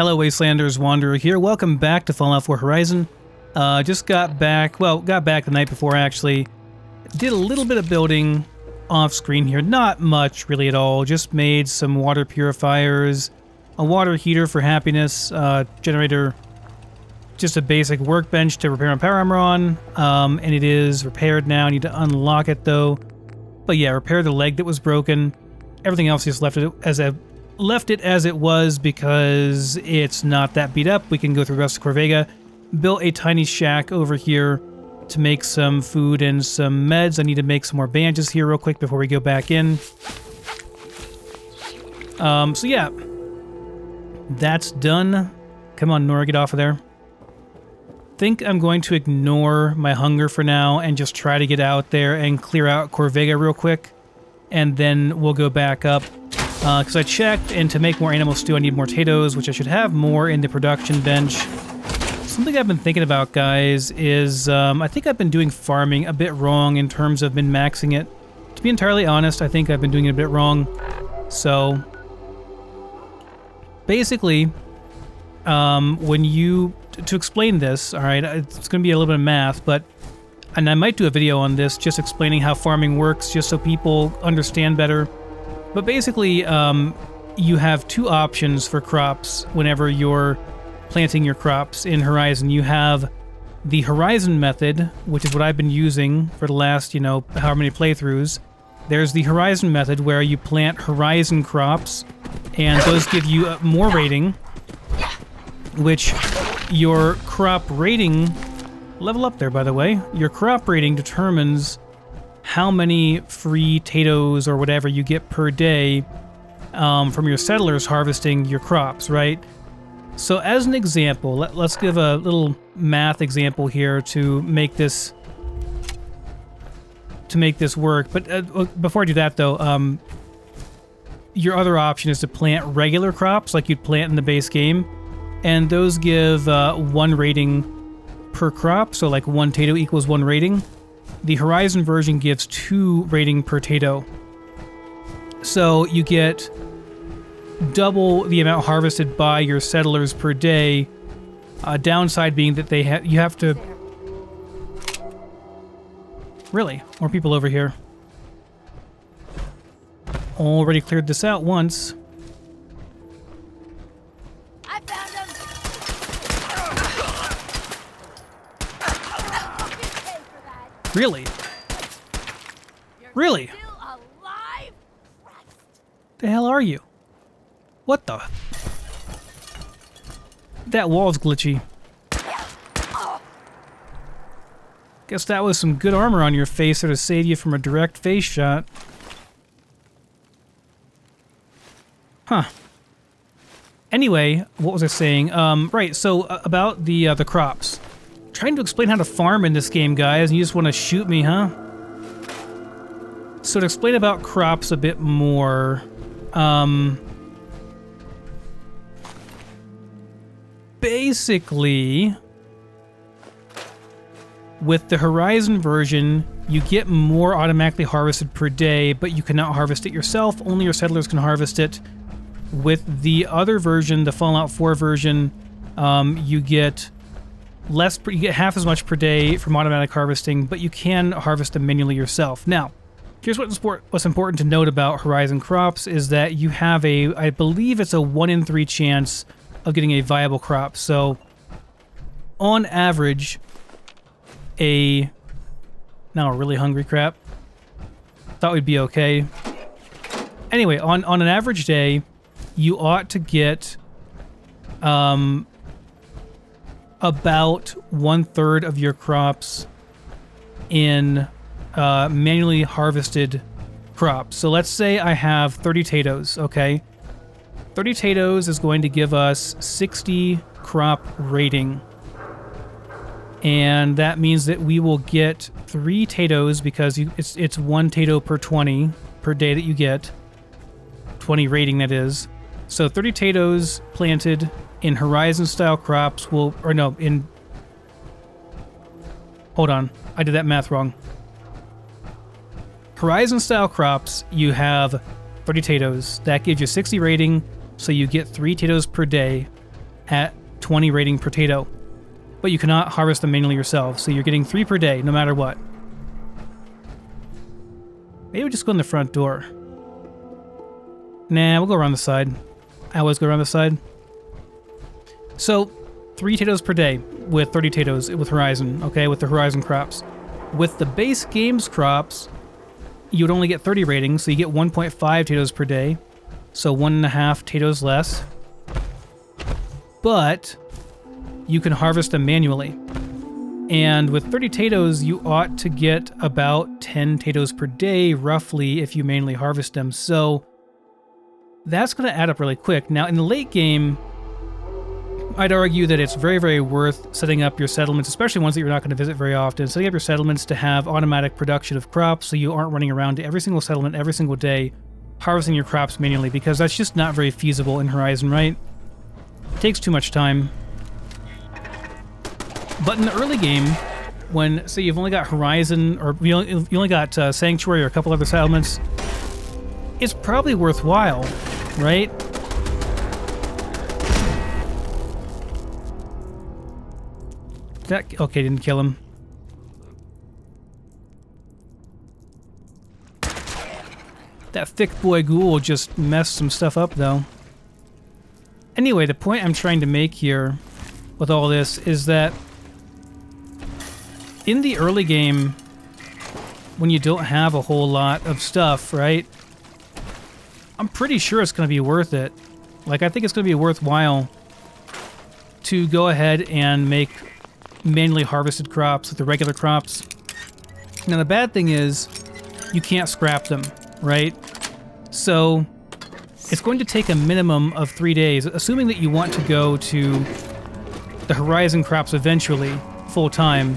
Hello Wastelanders, Wanderer here. Welcome back to Fallout 4 Horizon. Just got back the night before actually. Did a little bit of building off screen here, not much really at all. Just made some water purifiers, a water heater for happiness, generator, just a basic workbench to repair my power armor on, and it is repaired now. I need to unlock it though. But yeah, repair the leg that was broken. Everything else just left it as it was because it's not that beat up. We can go through the rest of Corvega. Built a tiny shack over here to make some food and some meds. I need to make some more bandages here real quick before we go back in. So yeah, that's done. Come on, Nora, get off of there. Think I'm going to ignore my hunger for now and just try to get out there and clear out Corvega real quick. And then we'll go back up. Because I checked, and to make more animal stew, I need more potatoes, which I should have more in the production bench. Something I've been thinking about, guys, is I think I've been doing farming a bit wrong in terms of min-maxing it. To be entirely honest, I think I've been doing it a bit wrong. So, basically, to explain this, alright, it's going to be a little bit of math, and I might do a video on this, just explaining how farming works, just so people understand better. But basically, you have two options for crops whenever you're planting your crops in Horizon. You have the Horizon method, which is what I've been using for the last, however many playthroughs. There's the Horizon method where you plant Horizon crops, and those give you more rating, which your crop rating... Level up there, by the way. Your crop rating determines how many free potatoes or whatever you get per day from your settlers harvesting your crops, right? So as an example, let's give a little math example here to make this work. But before I do that though, your other option is to plant regular crops like you'd plant in the base game, and those give 1 rating per crop, so like 1 potato equals 1 rating. The Horizon version gives 2 rating per potato. So you get double the amount harvested by your settlers per day. Downside being that you have to... Really? More people over here. Already cleared this out once. I found him. Really? Really? Still alive? The hell are you? What the? That wall's glitchy. Guess that was some good armor on your face there to save you from a direct face shot. Huh. Anyway, what was I saying? Right, so about the crops. Trying to explain how to farm in this game, guys, and you just want to shoot me, huh? So to explain about crops a bit more, basically, with the Horizon version, you get more automatically harvested per day, but you cannot harvest it yourself. Only your settlers can harvest it. With the other version, the Fallout 4 version, you get half as much per day from automatic harvesting, but you can harvest them manually yourself. Now, here's what's important to note about Horizon crops is that you have I believe it's a 1 in 3 chance of getting a viable crop. So, on average, now a really hungry crap. Thought we'd be okay. Anyway, on an average day, you ought to get about 1/3 of your crops in manually harvested crops. So let's say I have 30 potatoes, okay? 30 potatoes is going to give us 60 crop rating. And that means that we will get 3 potatoes because it's 1 potato per 20 per day that you get. 20 rating, that is. So 30 potatoes planted in Horizon-style crops hold on, I did that math wrong. Horizon-style crops, you have 30 potatoes. That gives you 60 rating, so you get 3 potatoes per day. at 20 rating per potato. But you cannot harvest them manually yourself, so you're getting 3 per day, no matter what. Maybe we just go in the front door. Nah, we'll go around the side. I always go around the side. So, 3 potatoes per day with 30 potatoes with Horizon, okay, with the Horizon crops. With the base games crops, you would only get 30 ratings, so you get 1.5 potatoes per day, so 1.5 potatoes less. But you can harvest them manually. And with 30 potatoes, you ought to get about 10 potatoes per day, roughly, if you manually harvest them. So that's going to add up really quick. Now, in the late game, I'd argue that it's very, very worth setting up your settlements, especially ones that you're not going to visit very often, setting up your settlements to have automatic production of crops so you aren't running around to every single settlement every single day harvesting your crops manually, because that's just not very feasible in Horizon, right? It takes too much time. But in the early game, when, say, you've only got Horizon, or you only got Sanctuary or a couple other settlements, it's probably worthwhile, right? That, okay, didn't kill him. That thick boy ghoul just messed some stuff up, though. Anyway, the point I'm trying to make here with all this is that in the early game, when you don't have a whole lot of stuff, right? I'm pretty sure it's going to be worth it. Like, I think it's going to be worthwhile to go ahead and make manually harvested crops with the regular crops. Now, the bad thing is you can't scrap them, right? So it's going to take a minimum of 3 days, assuming that you want to go to the Horizon crops eventually, full time,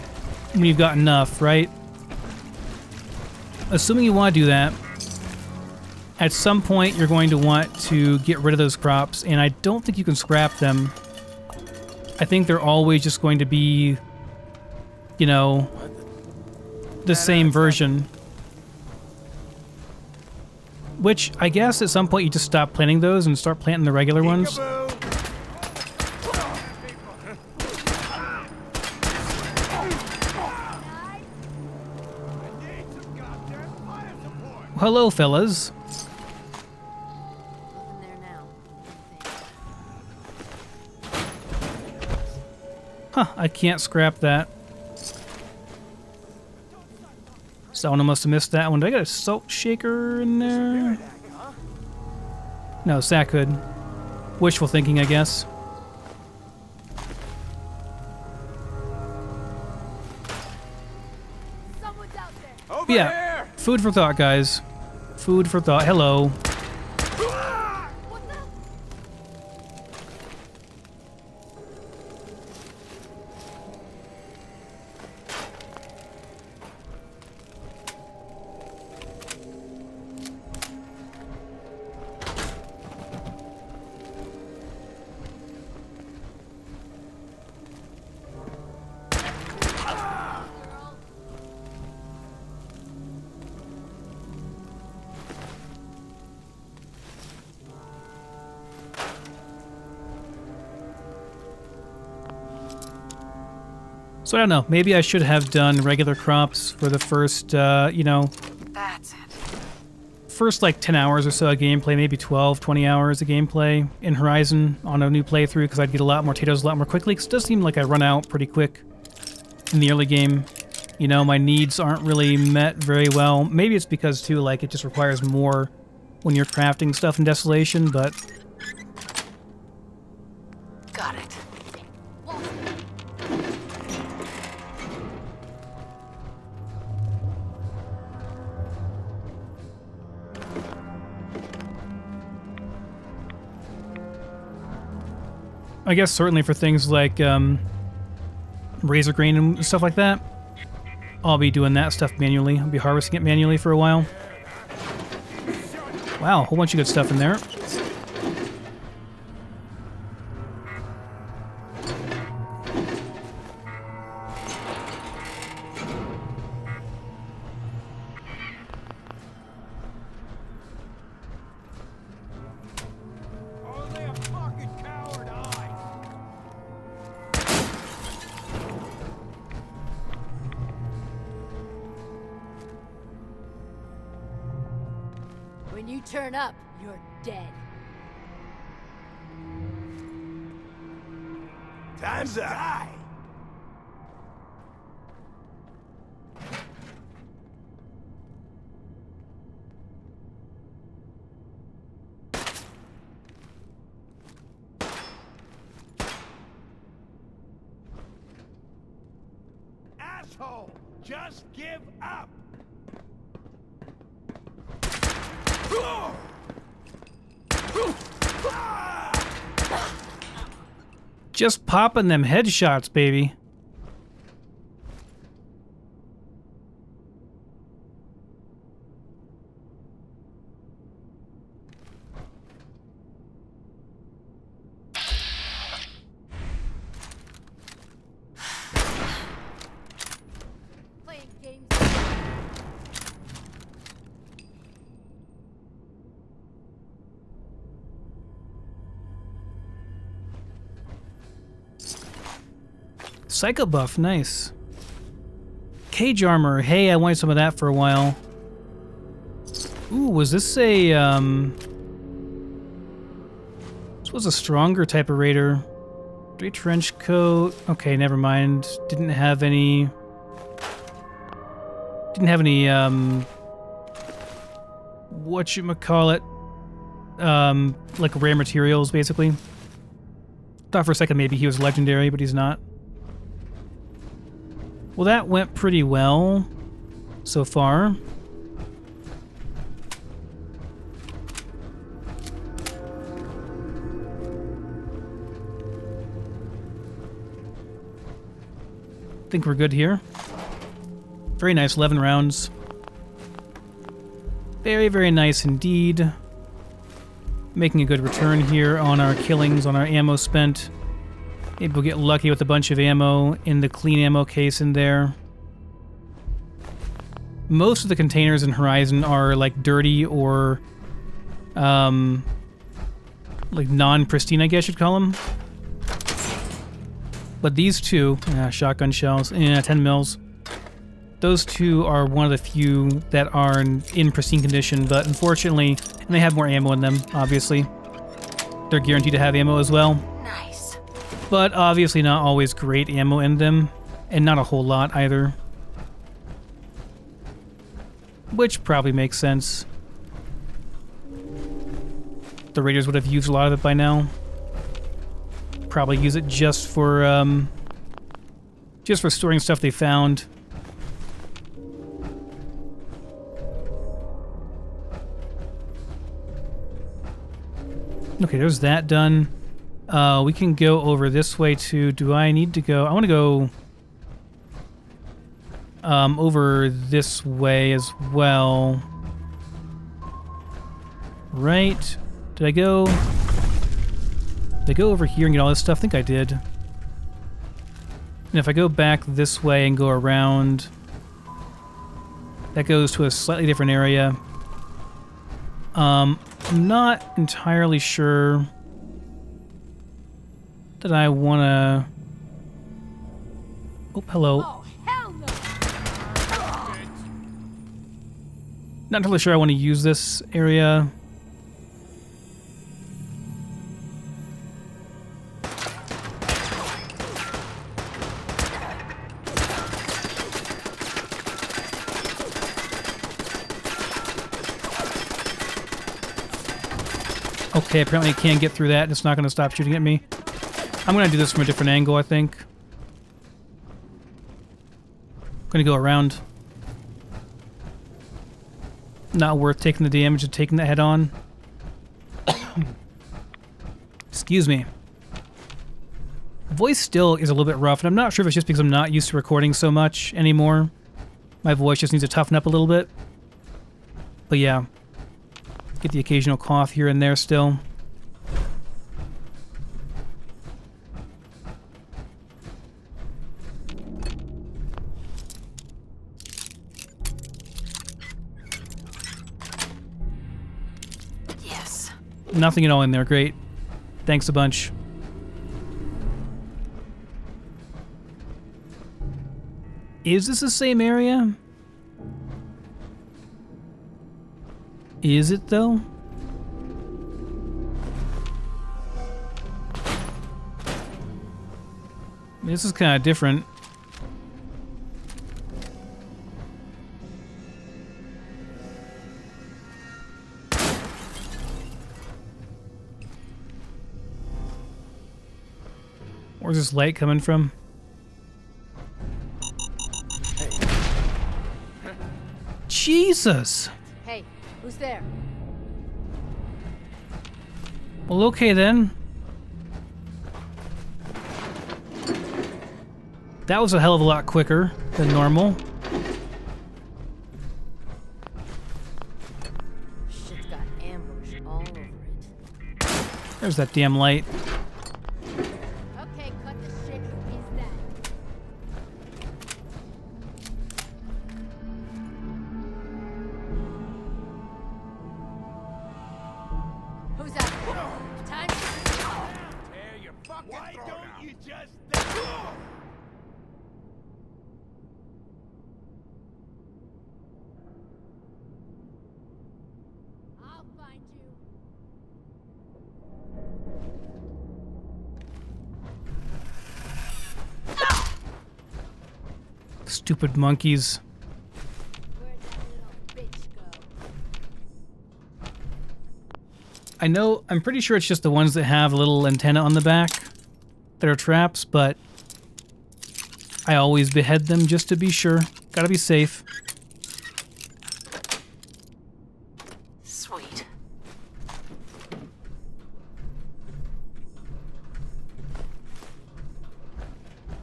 when you've got enough, right? Assuming you want to do that, at some point you're going to want to get rid of those crops, and I don't think you can scrap them. I think they're always just going to be, you know, the same version. Which, I guess at some point you just stop planting those and start planting the regular ones. Hello, fellas. Huh, I can't scrap that. Someone must have missed that one. Did I get a salt shaker in there? No, Sack could. Wishful thinking, I guess. Someone's out there. Over Yeah, here! food for thought, guys. Food for thought. Hello. What the? So I don't know. Maybe I should have done regular crops for the first, you know, That's it. first like 10 hours or so of gameplay, maybe 12, 20 hours of gameplay in Horizon on a new playthrough, because I'd get a lot more potatoes a lot more quickly, because it does seem like I run out pretty quick in the early game. You know, my needs aren't really met very well. Maybe it's because, too, like, it just requires more when you're crafting stuff in Desolation, but Got it. I guess certainly for things like razor grain and stuff like that, I'll be doing that stuff manually. I'll be harvesting it manually for a while. Wow, a whole bunch of good stuff in there. Only a fucking coward, I. turn up, you're dead. Time's up. Die. Asshole! Just give up! Just popping them headshots, baby. Playing games. Psycho buff, nice. Cage armor, hey, I wanted some of that for a while. Ooh, was this a, this was a stronger type of raider. 3 trench coat, okay, never mind. Didn't have any, whatchamacallit, like rare materials, basically. Thought for a second maybe he was legendary, but he's not. Well, that went pretty well so far. Think we're good here. Very nice, 11 rounds. Very, very nice indeed. Making a good return here on our killings, on our ammo spent. Maybe we'll get lucky with a bunch of ammo in the clean ammo case in there. Most of the containers in Horizon are like dirty or like non-pristine, I guess you'd call them. But these two, shotgun shells, 10 mils. Those two are one of the few that are in pristine condition, but unfortunately, and they have more ammo in them, obviously. They're guaranteed to have ammo as well. Nice. But obviously not always great ammo in them, and not a whole lot either. Which probably makes sense. The raiders would have used a lot of it by now. Probably use it just for storing stuff they found. Okay, there's that done. We can go over this way too. Do I need to go? I want to go over this way as well. Right? Did I go over here and get all this stuff? I think I did. And if I go back this way and go around, that goes to a slightly different area. I'm not entirely sure that I want to... Oh, hello. Oh, hell no! Not entirely sure I want to use this area. Okay, apparently I can't get through that. It's not going to stop shooting at me. I'm going to do this from a different angle, I think. I'm going to go around. Not worth taking the damage of taking that head on. Excuse me. Voice still is a little bit rough, and I'm not sure if it's just because I'm not used to recording so much anymore. My voice just needs to toughen up a little bit. But yeah. Get the occasional cough here and there still. Yes. Nothing at all in there. Great. Thanks a bunch. Is this the same area? Is it though? This is kind of different. Where's this light coming from? Jesus! Hey, who's there? Well, okay then. That was a hell of a lot quicker than normal. Shit's got ambush all over it. There's that damn light. Okay, cut the shit. Who is that? Who's that? Time to Tear your fucking Why don't out. You just... I'll find you. Stupid monkeys. Where'd that little bitch go? I know, I'm pretty sure it's just the ones that have a little antenna on the back that are traps, but I always behead them just to be sure. Gotta be safe. Sweet.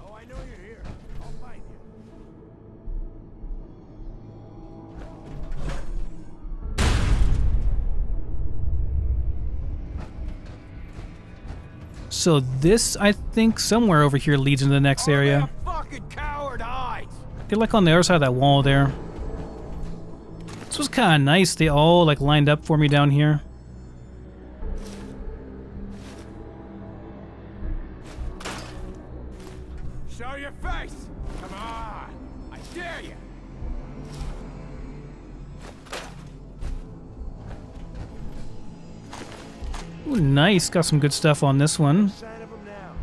Oh, I know you're here. I'll find you. So this, I think, somewhere over here leads into the next area. Fucking coward hides. They're like on the other side of that wall there. This was kind of nice. They all like lined up for me down here. Show your face. Come on. I dare you. Ooh, nice. Got some good stuff on this one. Sign of him now.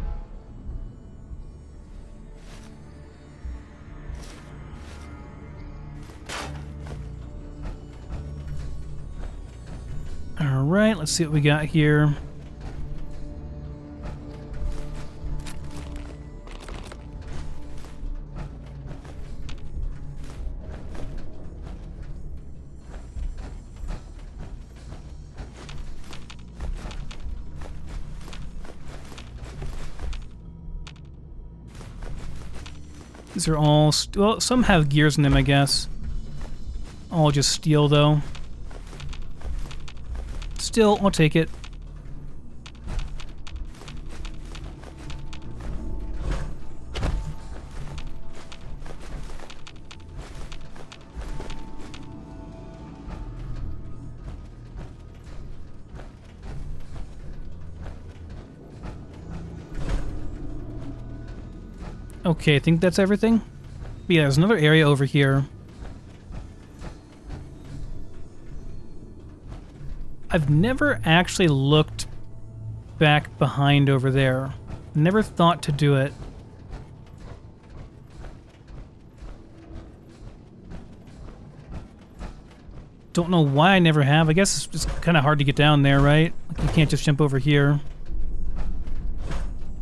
All right, let's see what we got here. These are all, well, some have gears in them, I guess. All just steel, though. Still, I'll take it. Okay, I think that's everything. But yeah, there's another area over here. I've never actually looked back behind over there. Never thought to do it. Don't know why I never have. I guess it's kind of hard to get down there, right? Like you can't just jump over here.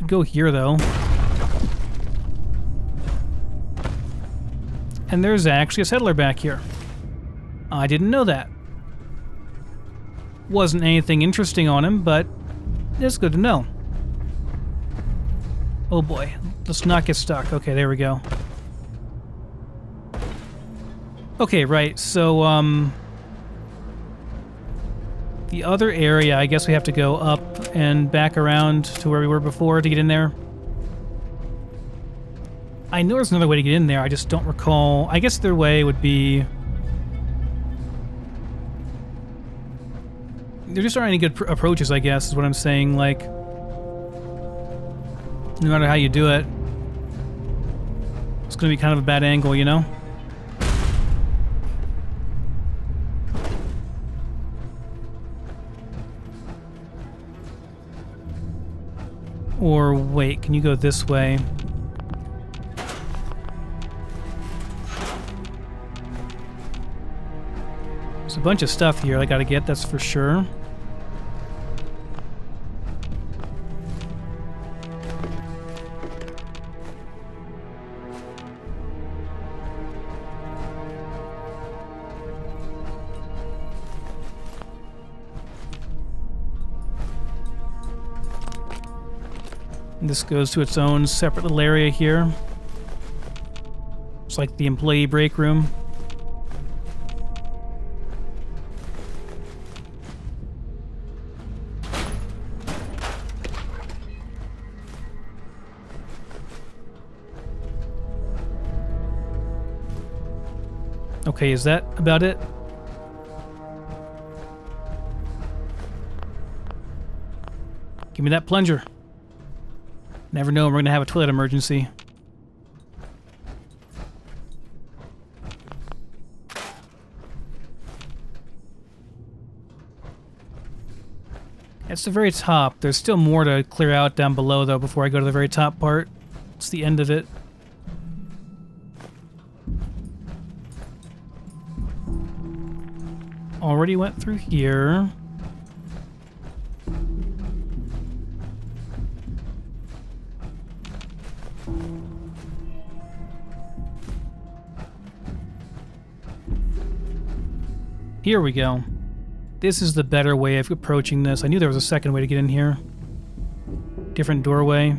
Go here, though. And there's actually a settler back here. I didn't know that. Wasn't anything interesting on him, but it's good to know. Oh boy, let's not get stuck. Okay, there we go. Okay, right, so, the other area, I guess we have to go up and back around to where we were before to get in there. I know there's another way to get in there, I just don't recall. I guess their way would be... There just aren't any good approaches, I guess, is what I'm saying. Like, no matter how you do it, it's going to be kind of a bad angle, you know? Or wait, can you go this way? There's a bunch of stuff here I gotta get, that's for sure. This goes to its own separate little area here. It's like the employee break room. Okay, is that about it? Give me that plunger. Never know when we're gonna have a toilet emergency. It's the very top. There's still more to clear out down below, though, before I go to the very top part. It's the end of it. Already went through here. Here we go. This is the better way of approaching this. I knew there was a second way to get in here. Different doorway.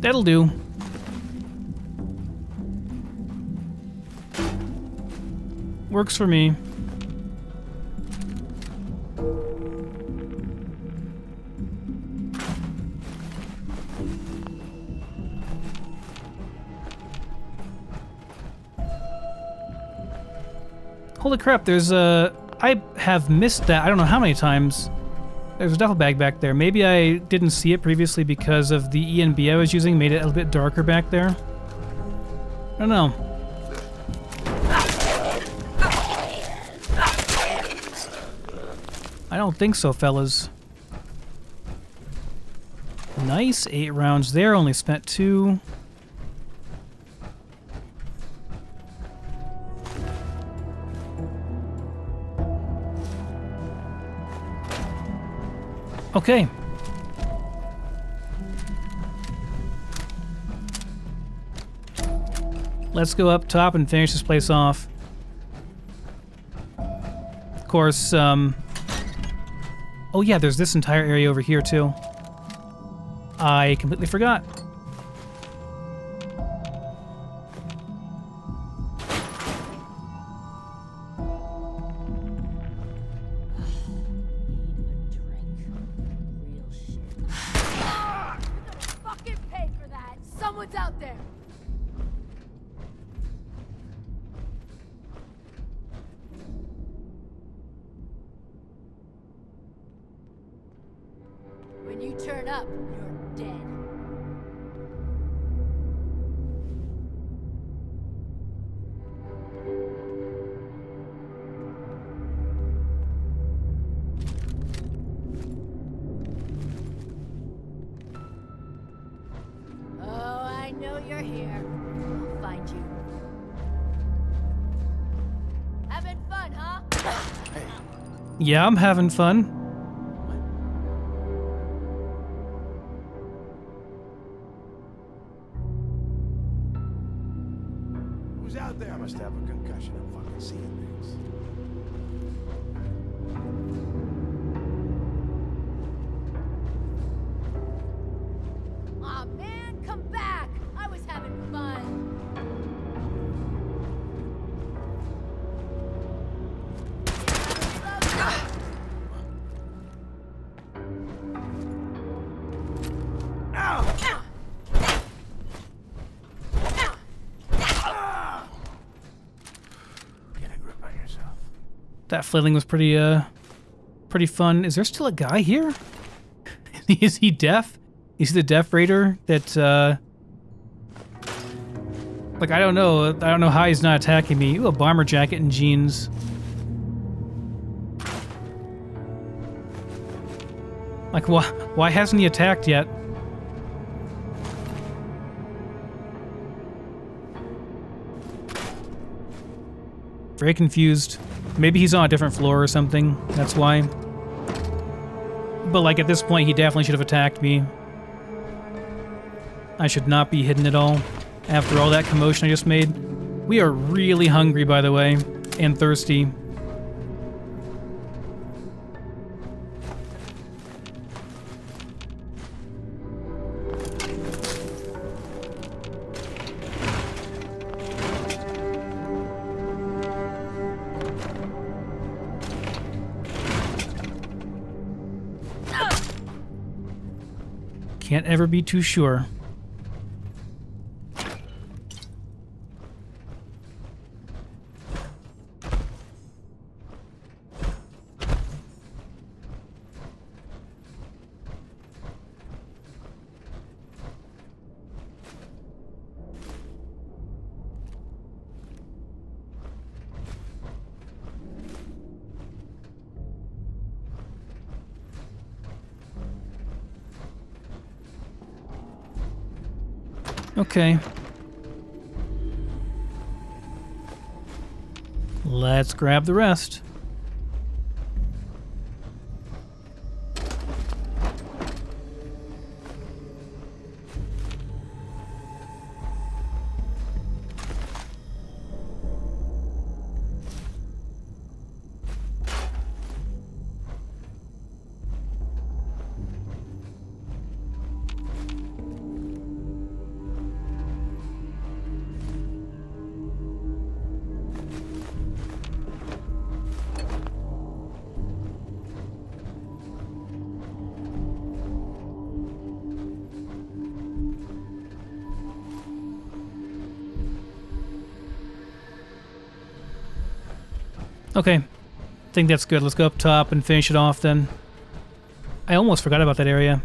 That'll do. Works for me. Holy crap, there's a... I have missed that. I don't know how many times. There's a duffel bag back there. Maybe I didn't see it previously because of the E and B I was using, made it a little bit darker back there. I don't know. I don't think so, fellas. Nice, 8 rounds there, only spent 2. Okay. Let's go up top and finish this place off. Of course, oh yeah, there's this entire area over here too. I completely forgot. Someone's out there! When you turn up, you're dead. You're here. I'll find you. Having fun, huh? Hey. Yeah, I'm having fun. Who's out there? I must have a concussion. I'm fucking seeing things. Aw, man, come back! I was having fun. That flailing was pretty fun. Is there still a guy here? Is he deaf? Is he the deaf raider that, like, I don't know how he's not attacking me. Ooh, a bomber jacket and jeans. Like, why hasn't he attacked yet? Very confused. Maybe he's on a different floor or something. That's why. But, like, at this point, he definitely should have attacked me. I should not be hidden at all. After all that commotion I just made. We are really hungry, by the way. And thirsty. Can't ever be too sure. Okay. Let's grab the rest. Okay, I think that's good. Let's go up top and finish it off then. I almost forgot about that area.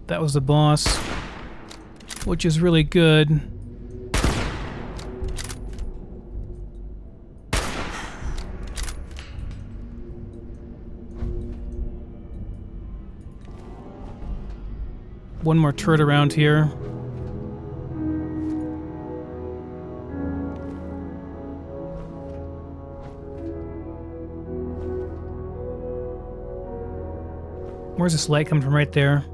That was the boss, which is really good. One more turret around here. Where's this light coming from? Right there.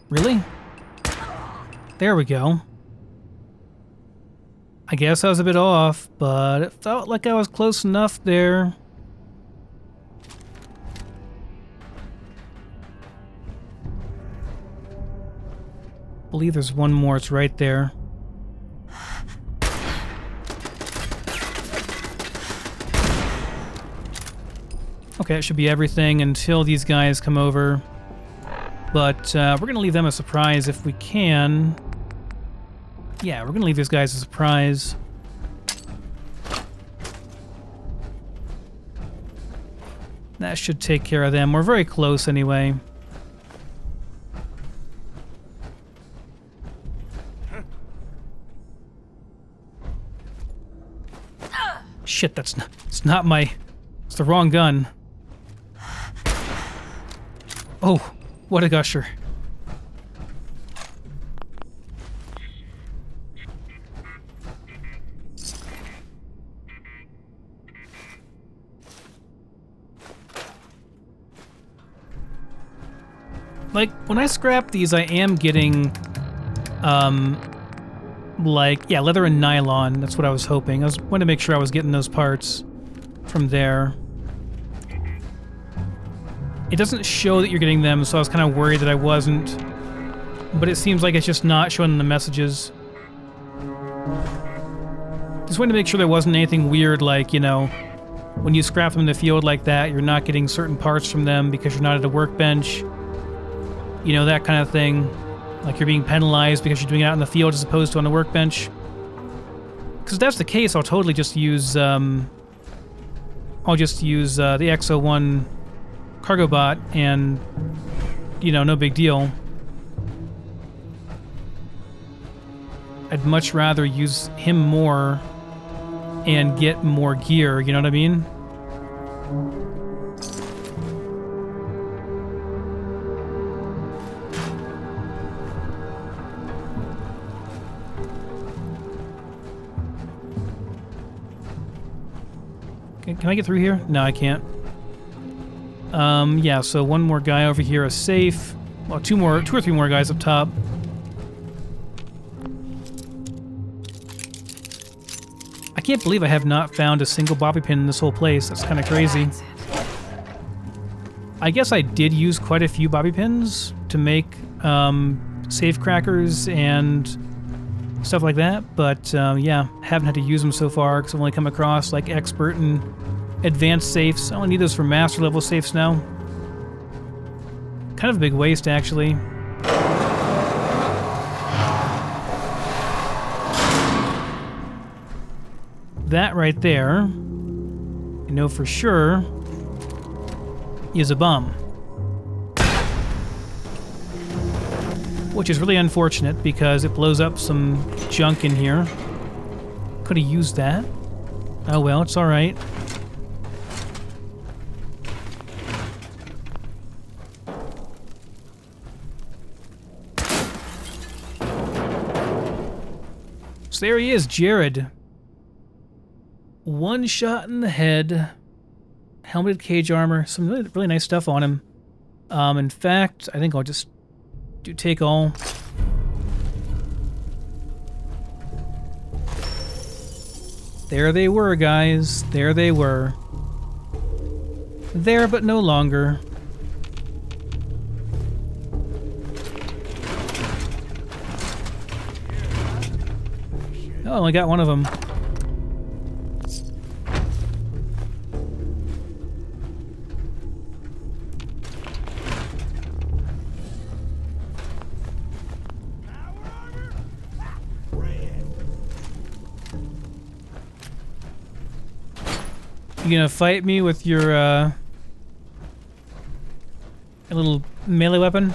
Really? There we go. I guess I was a bit off, but it felt like I was close enough there. I believe there's one more. It's right there. Okay, that should be everything until these guys come over. But we're going to leave them a surprise if we can. Yeah, we're going to leave these guys a surprise. That should take care of them. We're very close anyway. Shit, it's not my... It's the wrong gun. Oh, what a gusher. Like, when I scrap these, I am getting, like, yeah, leather and nylon. That's what I was hoping. I wanted to make sure I was getting those parts from there. It doesn't show that you're getting them, so I was kind of worried that I wasn't. But it seems like it's just not showing the messages. Just wanted to make sure there wasn't anything weird like, you know, when you scrap them in the field like that, you're not getting certain parts from them because you're not at a workbench. You know, that kind of thing. Like you're being penalized because you're doing it out in the field as opposed to on the workbench. Because if that's the case, I'll totally just use, the XO1 cargo bot and, you know, no big deal. I'd much rather use him more and get more gear, you know what I mean? Can I get through here? No, I can't. Yeah, so one more guy over here is safe. Well, two or three more guys up top. I can't believe I have not found a single bobby pin in this whole place. That's kind of crazy. That's it. I guess I did use quite a few bobby pins to make safe crackers and stuff like that, but yeah, haven't had to use them so far because I've only come across like expert and advanced safes. I only need those for master level safes now. Kind of a big waste, actually. That right there, I know for sure, is a bomb. Which is really unfortunate because it blows up some junk in here. Could have used that. Oh well, it's alright. So there he is, Jared. One shot in the head. Helmeted cage armor. Some really nice stuff on him. In fact, I think I'll just do take all. There they were, guys. There they were. There, but no longer. Oh, I only got one of them. You gonna fight me with your a little melee weapon?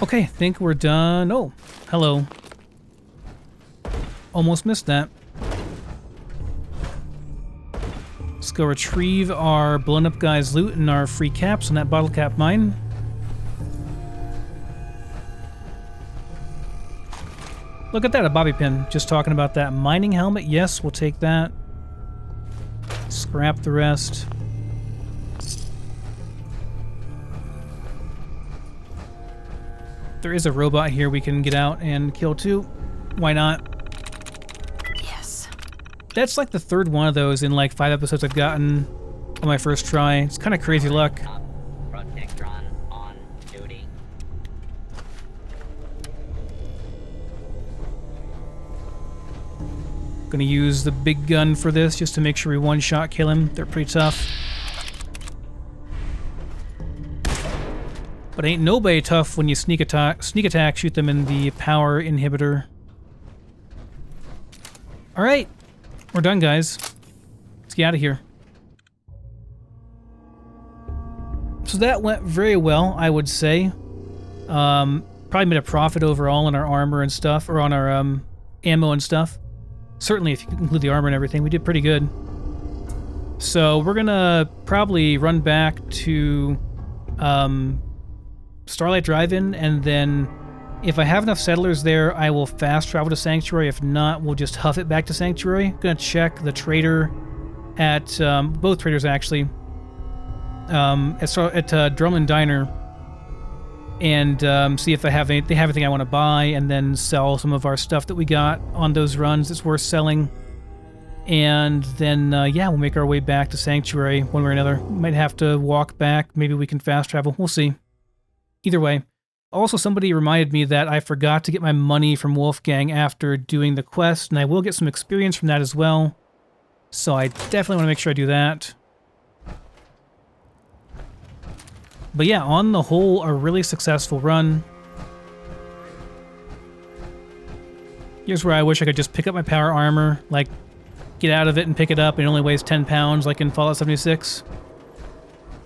Okay, think we're done. Oh, hello. Almost missed that. Let's go retrieve our blown up guy's loot and our free caps on that bottle cap mine. Look at that, a bobby pin. Just talking about that. Mining helmet, yes, we'll take that. Scrap the rest. There is a robot here we can get out and kill too. Why not? Yes. That's like the third one of those in like 5 episodes I've gotten on my first try. It's kind of crazy luck. Protectron on duty. Gonna use the big gun for this just to make sure we one-shot kill him. They're pretty tough. But ain't nobody tough when you sneak attack, shoot them in the power inhibitor. Alright, we're done, guys. Let's get out of here. So that went very well, I would say. Probably made a profit overall on our armor and stuff, or on our ammo and stuff. Certainly, if you include the armor and everything, we did pretty good. So we're gonna probably run back to Starlight Drive-In, and then if I have enough settlers there, I will fast travel to Sanctuary. If not, we'll just huff it back to Sanctuary. Gonna check the trader at both traders actually. at Drummond Diner and see if they have anything I want to buy, and then sell some of our stuff that we got on those runs that's worth selling. And then, yeah, we'll make our way back to Sanctuary one way or another. Might have to walk back. Maybe we can fast travel. We'll see. Either way. Also, somebody reminded me that I forgot to get my money from Wolfgang after doing the quest, and I will get some experience from that as well. So I definitely want to make sure I do that. But yeah, on the whole, a really successful run. Here's where I wish I could just pick up my power armor, like, get out of it and pick it up, and it only weighs 10 pounds, like in Fallout 76.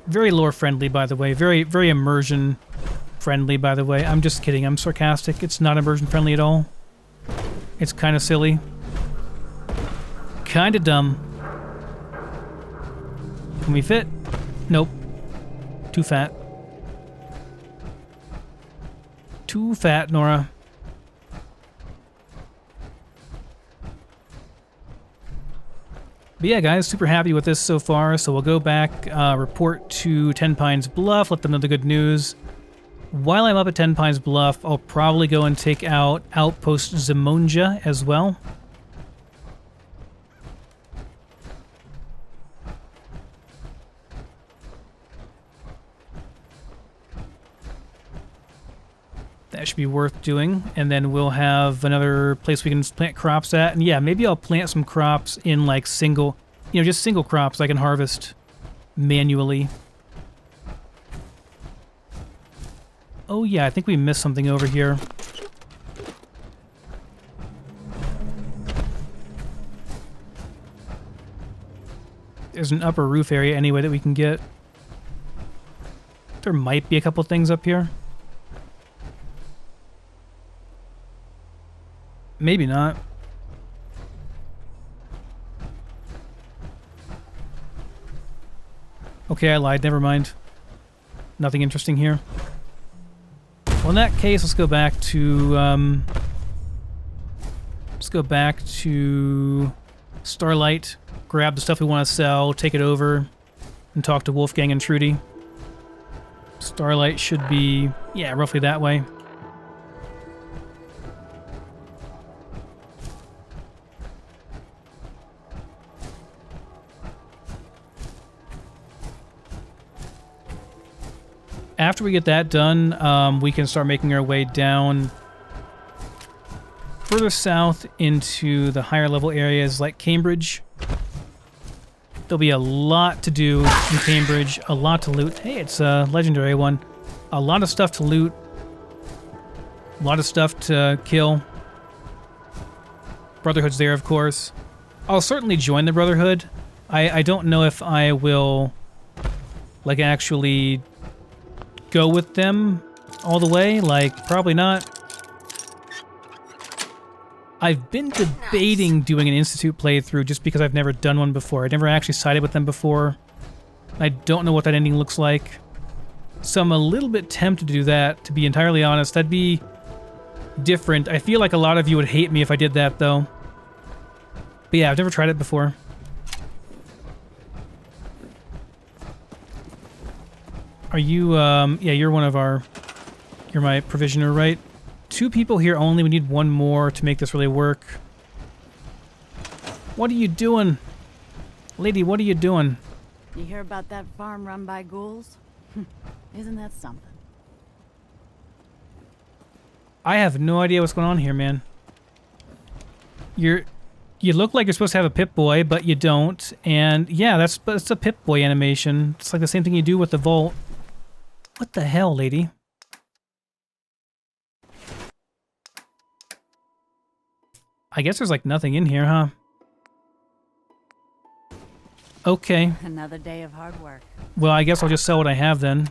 Very lore-friendly, by the way. Very, very immersion-friendly, by the way. I'm just kidding. I'm sarcastic. It's not immersion-friendly at all. It's kind of silly. Kind of dumb. Can we fit? Nope. Too fat. Too fat, Nora. But yeah, guys, super happy with this so far. So we'll go back, report to Ten Pines Bluff, let them know the good news. While I'm up at Ten Pines Bluff, I'll probably go and take out Outpost Zimonja as well. That should be worth doing. And then we'll have another place we can plant crops at. And yeah, maybe I'll plant some crops in like single, just single crops I can harvest manually. Oh yeah, I think we missed something over here. There's an upper roof area anyway that we can get. There might be a couple things up here. Maybe not. Okay, I lied. Never mind. Nothing interesting here. Well, in that case, let's go back to Starlight. Grab the stuff we want to sell, take it over, and talk to Wolfgang and Trudy. Starlight should be, yeah, roughly that way. After we get that done, we can start making our way down further south into the higher level areas like Cambridge. There'll be a lot to do in Cambridge, a lot to loot. Hey, it's a legendary one. A lot of stuff to loot, a lot of stuff to kill. Brotherhood's there, of course. I'll certainly join the Brotherhood. I don't know if I will, like, actually go with them all the way. Like, probably not. I've been debating doing an Institute playthrough just because I've never done one before. I never actually sided with them before. I don't know what that ending looks like. So I'm a little bit tempted to do that, to be entirely honest. That'd be different. I feel like a lot of you would hate me if I did that, though. But yeah, I've never tried it before. Are you, yeah, you're one of our... You're my provisioner, right? 2 people here only. We need 1 more to make this really work. What are you doing? Lady, what are you doing? You hear about that farm run by ghouls? Isn't that something? I have no idea what's going on here, man. You look like you're supposed to have a Pip-Boy, but you don't. And yeah, that's a Pip-Boy animation. It's like the same thing you do with the Vault. What the hell, lady? I guess there's like nothing in here, huh? Okay. Another day of hard work. Well, I guess I'll just sell what I have then.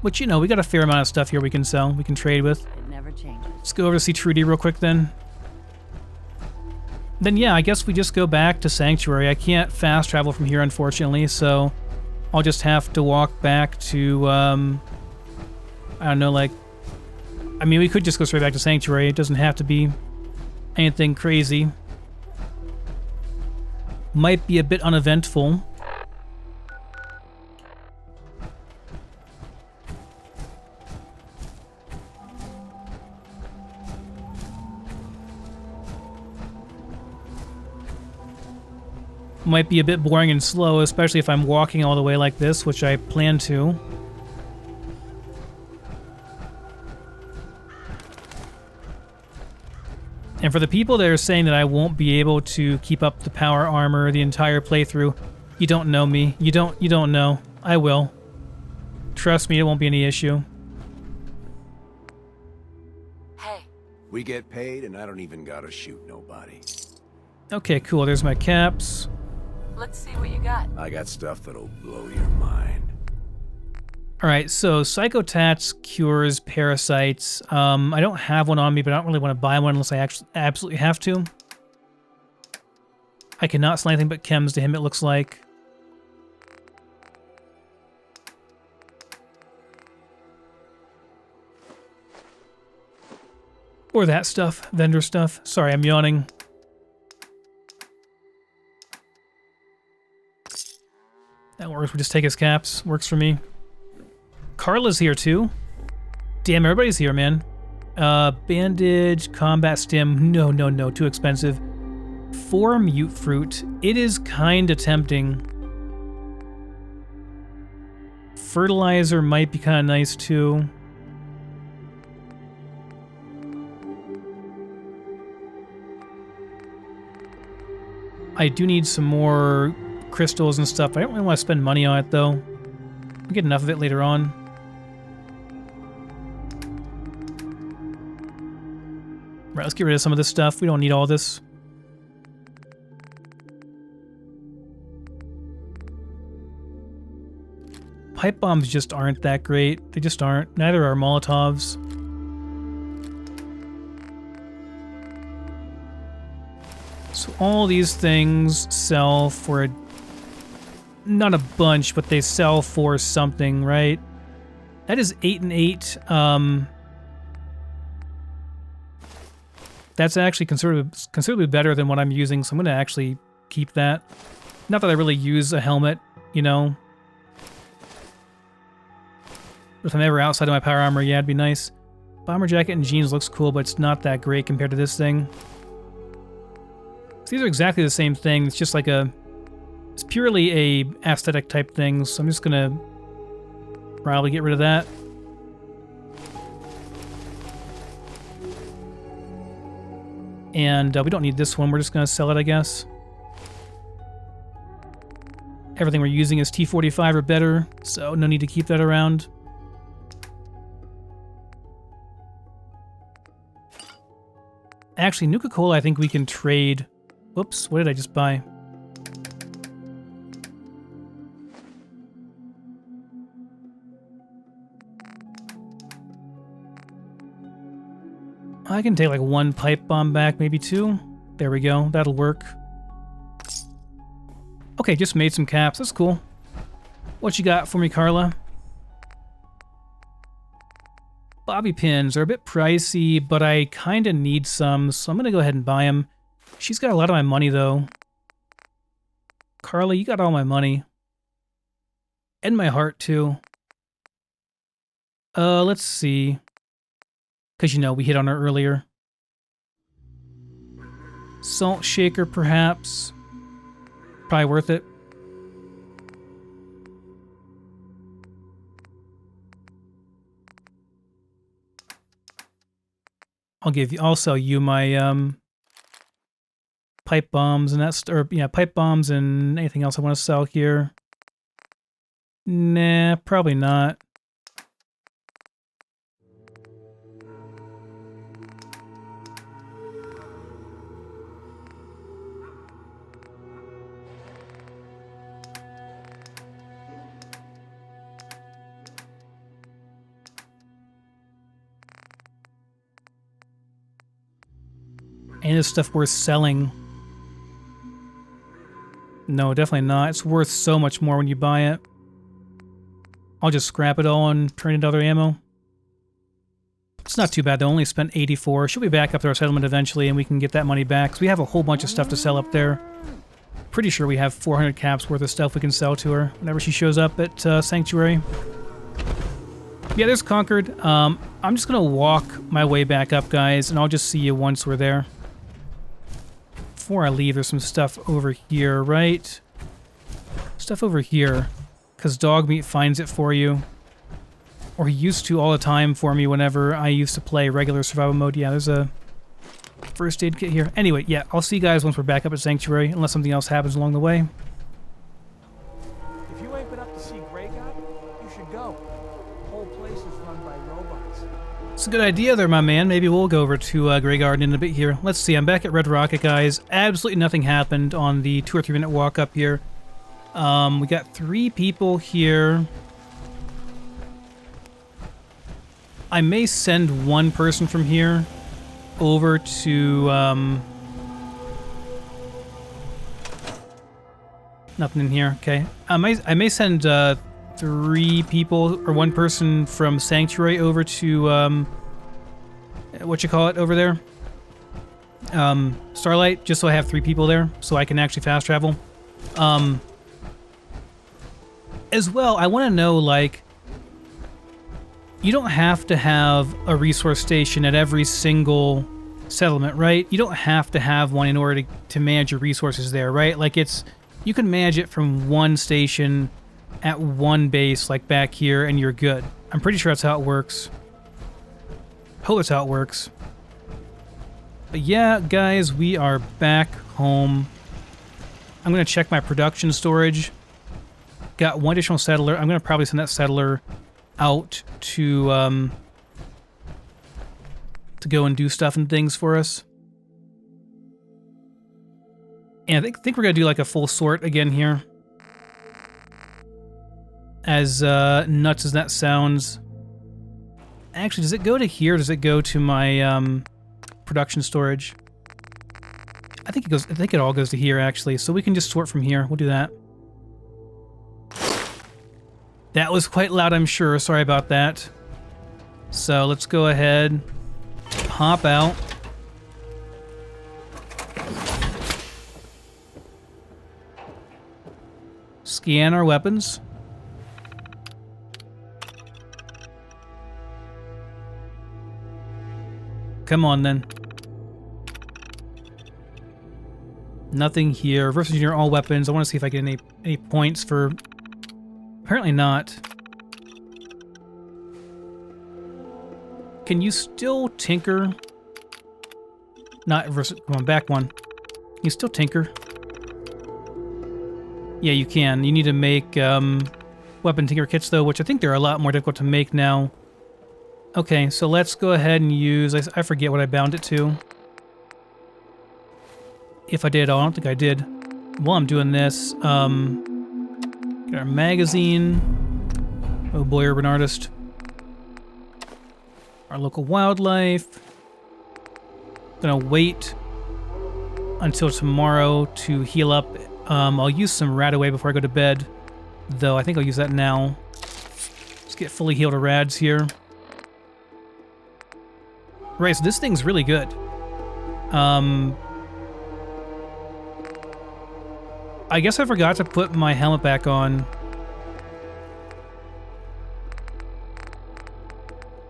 Which, you know, we got a fair amount of stuff here we can sell, we can trade with. It never changes. Let's go over to see Trudy real quick then. Then yeah, I guess we just go back to Sanctuary. I can't fast travel from here, unfortunately, so I'll just have to walk back to, I don't know, like... I mean, we could just go straight back to Sanctuary. It doesn't have to be anything crazy. Might be a bit uneventful. Might be a bit boring and slow, especially if I'm walking all the way like this, which I plan to. And for the people that are saying that I won't be able to keep up the power armor the entire playthrough, you don't know me. You don't know. I will. Trust me, it won't be any issue. Hey. We get paid and I don't even gotta shoot nobody. Okay, cool. There's my caps. Let's see what you got. I got stuff that'll blow your mind. Alright, so Psychotats cures parasites. I don't have one on me, but I don't really want to buy one unless I actually absolutely have to. I cannot sell anything but chems to him, it looks like. Or that stuff, vendor stuff. Sorry, I'm yawning. That works, we just take his caps. Works for me. Carla's here too. Damn, everybody's here, man. Bandage, combat stim. No, too expensive. 4 mute fruit. It is kinda tempting. Fertilizer might be kinda nice too. I do need some more crystals and stuff. I don't really want to spend money on it though. We'll get enough of it later on. Right, let's get rid of some of this stuff. We don't need all this. Pipe bombs just aren't that great. They just aren't. Neither are Molotovs. So all these things sell for not a bunch, but they sell for something, right? That is 8 and 8. That's actually considerably better than what I'm using, so I'm going to actually keep that. Not that I really use a helmet, you know. If I'm ever outside of my power armor, yeah, it'd be nice. Bomber jacket and jeans looks cool, but it's not that great compared to this thing. So these are exactly the same thing. It's just like a... It's purely a aesthetic type thing, so I'm just gonna probably get rid of that. And we don't need this one. We're just gonna sell it, I guess. Everything we're using is T45 or better, so no need to keep that around. Actually, Nuka-Cola I think we can trade. Whoops, what did I just buy? I can take like 1 pipe bomb back, maybe 2. There we go, that'll work. Okay, just made some caps, that's cool. What you got for me, Carla? Bobby pins are a bit pricey, but I kinda need some, so I'm gonna go ahead and buy them. She's got a lot of my money though. Carla, you got all my money. And my heart too. Let's see. Because, you know, we hit on her earlier. Salt shaker, perhaps. Probably worth it. I'll sell you my, pipe bombs and that's, or, yeah, pipe bombs and anything else I want to sell here. Nah, probably not. And is stuff worth selling? No, definitely not. It's worth so much more when you buy it. I'll just scrap it all and turn it into other ammo. It's not too bad. They only spent 84. She'll be back up to our settlement eventually and we can get that money back. Because we have a whole bunch of stuff to sell up there. pretty sure we have 400 caps worth of stuff we can sell to her whenever she shows up at Sanctuary. Yeah, there's Concord. I'm just going to walk my way back up, guys, and I'll just see you once we're there. Before I leave, there's some stuff over here, right? Stuff over here, because dog meat finds it for you. Or he used to all the time for me whenever I used to play regular survival mode. Yeah, there's a first aid kit here. Anyway, yeah, I'll see you guys once we're back up at Sanctuary, unless something else happens along the way. If you ain't been up to see Grey God, you should go. The whole place is run by robots. It's a good idea there, my man. Maybe we'll go over to Grey Garden in a bit here. Let's see, I'm back at Red Rocket, guys. Absolutely nothing happened on the 2 or 3 minute walk up here. We got 3 people here. I may send one person from here over to, nothing in here, okay. I may send, 3 people, or 1 person from Sanctuary over to, what you call it over there? Starlight, just so I have 3 people there, so I can actually fast travel. As well, I want to know, like, you don't have to have a resource station at every single settlement, right? You don't have to have one in order to manage your resources there, right? Like, you can manage it from one station at one base, like back here, and you're good. I'm pretty sure that's how it works. Hope that's how it works. But yeah, guys, we are back home. I'm going to check my production storage. Got 1 additional settler. I'm going to probably send that settler out to go and do stuff and things for us. And I think we're going to do like a full sort again here. As nuts as that sounds. Actually, does it go to here or does it go to my production storage? I think it all goes to here actually. So we can just sort from here. We'll do that. That was quite loud, I'm sure. Sorry about that. So let's go ahead, hop out. Scan our weapons. Come on then. Nothing here. Reverse engineer all weapons. I want to see if I get any points for... Apparently not. Can you still tinker? Not reverse. Come on, back one. Can you still tinker? Yeah, you can. You need to make weapon tinker kits though, which I think they're a lot more difficult to make now. Okay, so let's go ahead and use... I forget what I bound it to. If I did, I don't think I did. While I'm doing this, get our magazine. Oh boy, urban artist. Our local wildlife. Gonna wait until tomorrow to heal up. I'll use some Radaway before I go to bed, though I think I'll use that now. Let's get fully healed of rads here. Right, so this thing's really good. I guess I forgot to put my helmet back on.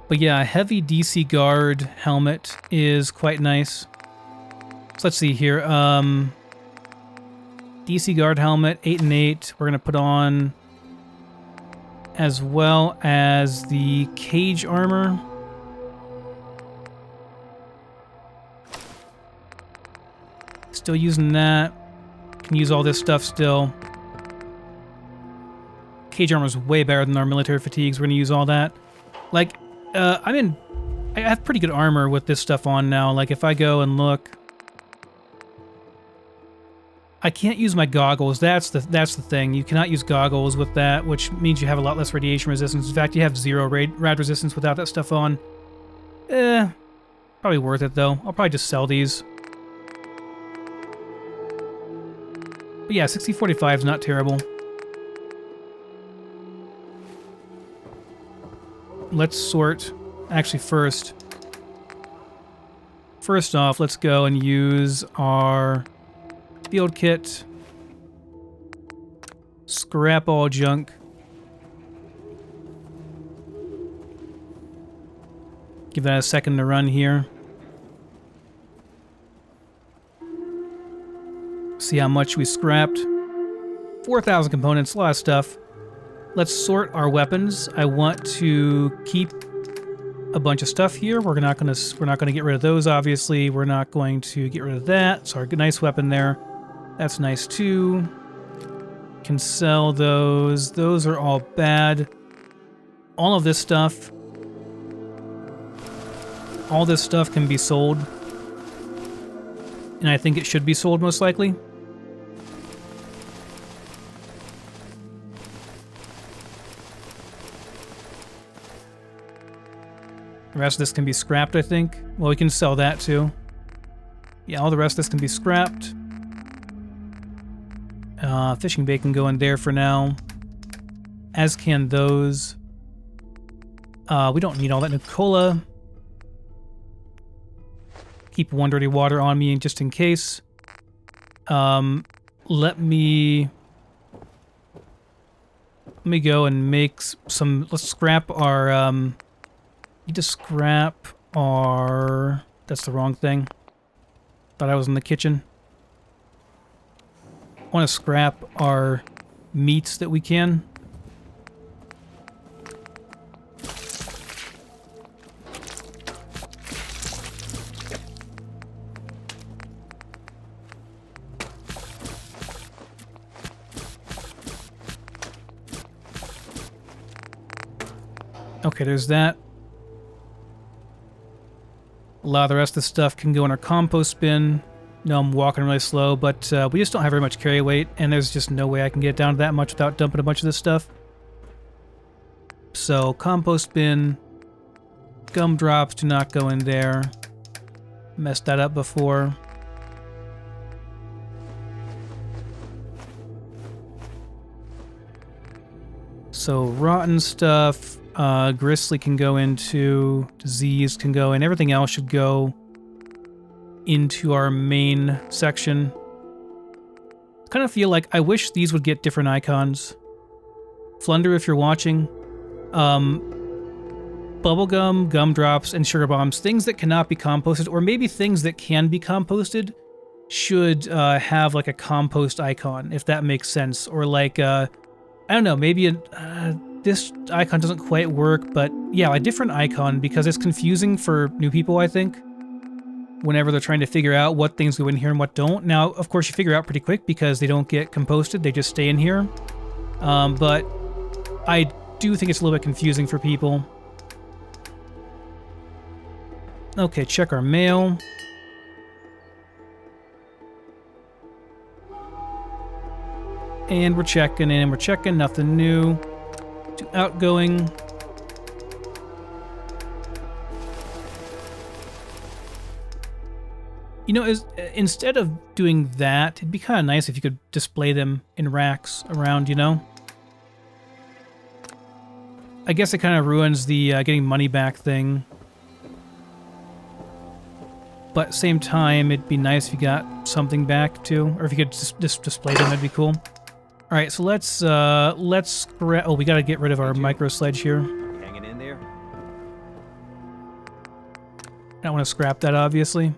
But yeah, a heavy DC guard helmet is quite nice. So let's see here. DC guard helmet, 8 and 8. We're gonna put on, as well as the cage armor. Still using that. Can use all this stuff still. Cage armor is way better than our military fatigues. We're gonna use all that. Like, I have pretty good armor with this stuff on now. Like, if I go and look, I can't use my goggles. That's the thing. You cannot use goggles with that, which means you have a lot less radiation resistance. In fact, you have 0 rad resistance without that stuff on. Probably worth it though. I'll probably just sell these. But yeah, 6045 is not terrible. Let's sort. Actually, first off, let's go and use our field kit. Scrap all junk. Give that a second to run here. See how much we scrapped. 4,000 components, a lot of stuff. Let's sort our weapons. I want to keep a bunch of stuff here. We're not gonna get rid of those, obviously. We're not going to get rid of that. So our nice weapon there. That's nice too. Can sell those. Those are all bad. All of this stuff. All this stuff can be sold. And I think it should be sold most likely. The rest of this can be scrapped, I think. Well, we can sell that too. Yeah, all the rest of this can be scrapped. Fishing bait can go in there for now. As can those. We don't need all that Nucola. Keep one dirty water on me just in case. Let me go and make some. Let's scrap our. Need to scrap our. That's the wrong thing. Thought I was in the kitchen. I want to scrap our meats that we can. Okay, there's that. A lot of the rest of the stuff can go in our compost bin. No, I'm walking really slow, but we just don't have very much carry weight, and there's just no way I can get it down to that much without dumping a bunch of this stuff. So, compost bin. Gumdrops do not go in there. Messed that up before. So, rotten stuff. Gristly can go into, disease can go in, everything else should go into our main section. I kind of feel like I wish these would get different icons. Flunder, if you're watching. Bubblegum, gumdrops, and sugar bombs, things that cannot be composted, or maybe things that can be composted, should have like a compost icon, if that makes sense. Or like, I don't know, maybe this icon doesn't quite work, but yeah, a different icon, because it's confusing for new people, I think, whenever they're trying to figure out what things go in here and what don't. Now, of course, you figure out pretty quick because they don't get composted, they just stay in here. But I do think it's a little bit confusing for people. Okay, check our mail. And we're checking in, we're checking, nothing new. To outgoing. You know, instead of doing that, it'd be kind of nice if you could display them in racks around, you know? I guess it kind of ruins the getting money back thing. But at the same time, it'd be nice if you got something back too. Or if you could just display them, that'd be cool. Alright, so let's scrap. Oh, we gotta get rid of our micro sledge here. Hanging in there? I don't want to scrap that, obviously.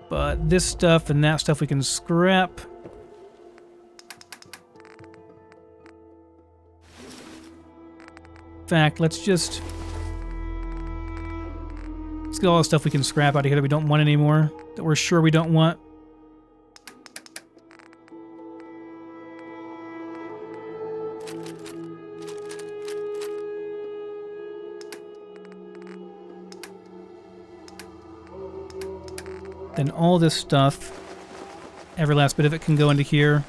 But this stuff and that stuff we can scrap. In fact, let's get all the stuff we can scrap out of here that we don't want anymore, that we're sure we don't want. Then all this stuff, every last bit of it can go into here.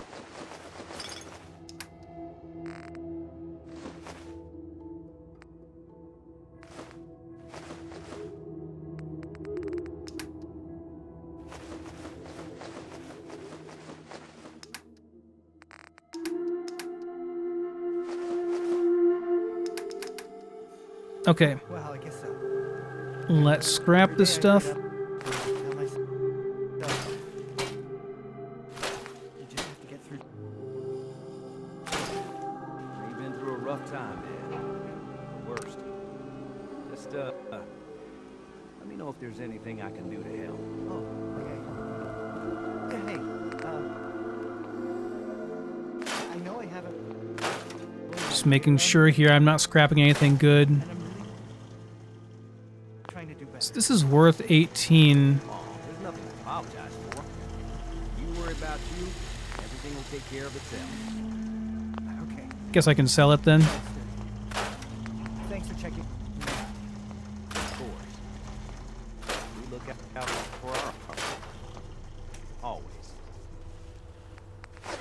Okay. Well, I guess so. Let's scrap this stuff. You just have to get through. rough time, man. The worst. Just, let me know if there's anything I can do to help. Oh, okay. Yeah, hey, I know I haven't... Just making sure here I'm not scrapping anything good. And I'm really trying to do better. So this is worth 18. Oh, there's nothing to apologize for. You worry about you, everything will take care of itself. Okay. Guess I can sell it then. Thanks for checking. Of course. We look out for our part. Always.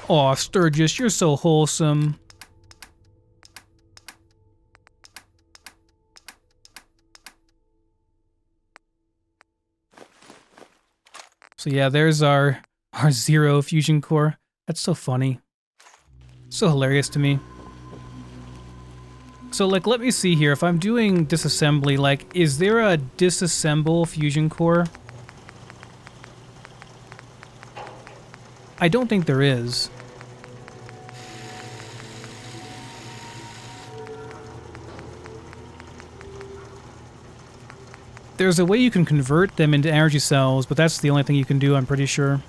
Aw, Sturgis, you're so wholesome. So yeah, there's our Zero fusion core. That's so funny. So hilarious to me. So like, let me see here. If I'm doing disassembly, like, is there a disassemble fusion core? I don't think there is. There's a way you can convert them into energy cells, but that's the only thing you can do, I'm pretty sure.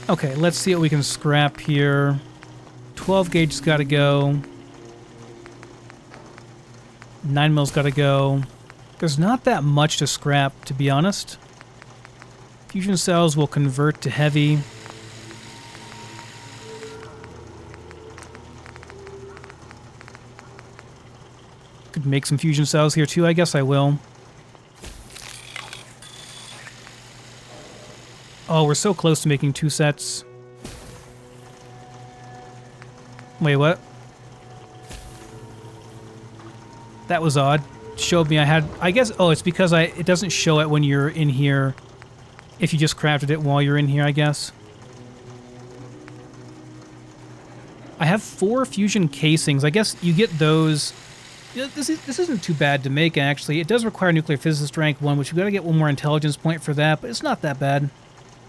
Okay, let's see what we can scrap here. 12 gauge's gotta go. 9 mil's gotta go. There's not that much to scrap, to be honest. Fusion cells will convert to heavy. Could make some fusion cells here too, I guess I will. Oh, we're so close to making 2 sets. Wait, what? That was odd. Showed me I had... I guess... Oh, it's because it doesn't show it when you're in here. If you just crafted it while you're in here, I guess. I have 4 fusion casings. I guess you get those... Yeah, this isn't too bad to make, actually. It does require nuclear physicist rank 1, which we've got to get 1 more intelligence point for that, but it's not that bad.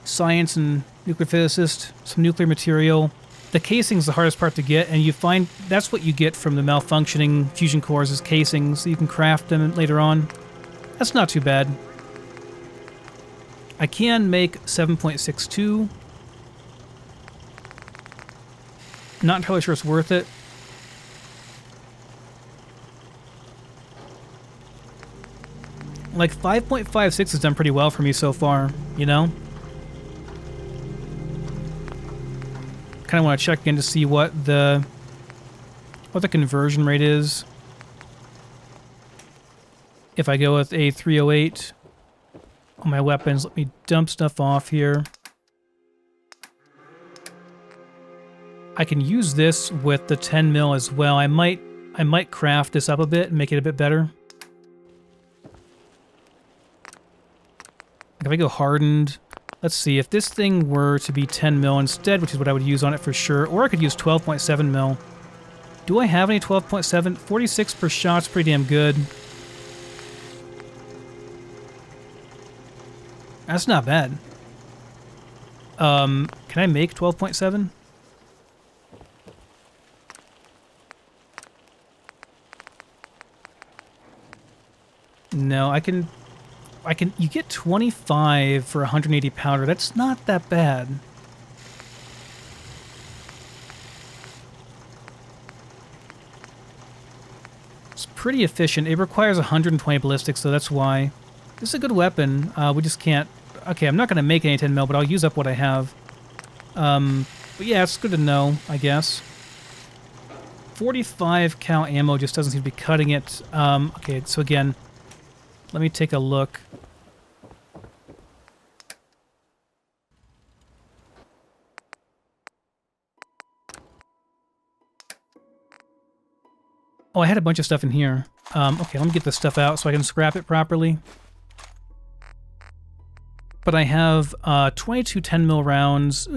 Science and nuclear physicist, some nuclear material. The casing's the hardest part to get, and you find that's what you get from the malfunctioning fusion cores is casings, so you can craft them later on. That's not too bad. I can make 7.62. Not entirely sure it's worth it. Like 5.56 has done pretty well for me so far, you know? Kind of want to check in to see what the conversion rate is. If I go with a 308 on my weapons, let me dump stuff off here. I can use this with the 10 mil as well. I might craft this up a bit and make it a bit better. If I go hardened, let's see, if this thing were to be 10 mil instead, which is what I would use on it for sure, or I could use 12.7 mil. Do I have any 12.7? 46 per shot's pretty damn good. That's not bad. Can I make 12.7? No, I can, you get 25 for 180 powder. That's not that bad. It's pretty efficient. It requires 120 ballistics, so that's why. This is a good weapon. We just can't... Okay, I'm not going to make any 10 mil, but I'll use up what I have. But yeah, it's good to know, I guess. 45 cal ammo just doesn't seem to be cutting it. Okay, so again, let me take a look. Oh, I had a bunch of stuff in here. Okay, let me get this stuff out so I can scrap it properly. But I have 22 10 mil rounds.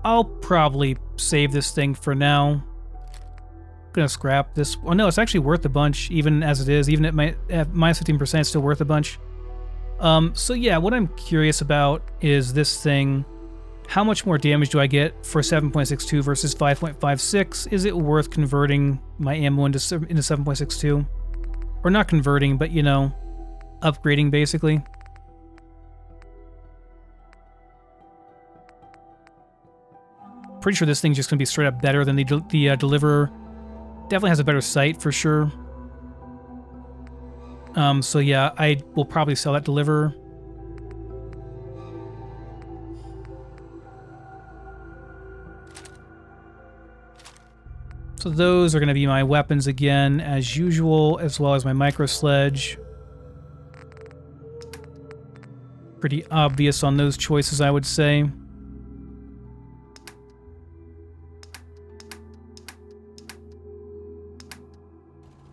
I'll probably save this thing for now. I'm gonna scrap this. Oh no, it's actually worth a bunch, even as it is. Even at minus 15%, it's still worth a bunch. So yeah, what I'm curious about is this thing. How much more damage do I get for 7.62 versus 5.56? Is it worth converting my ammo into 7.62? Or not converting, but, you know, upgrading, basically. Pretty sure this thing's just going to be straight up better than the Deliverer. Definitely has a better sight, for sure. So yeah, I will probably sell that Deliverer. So those are going to be my weapons again, as usual, as well as my micro sledge. Pretty obvious on those choices, I would say.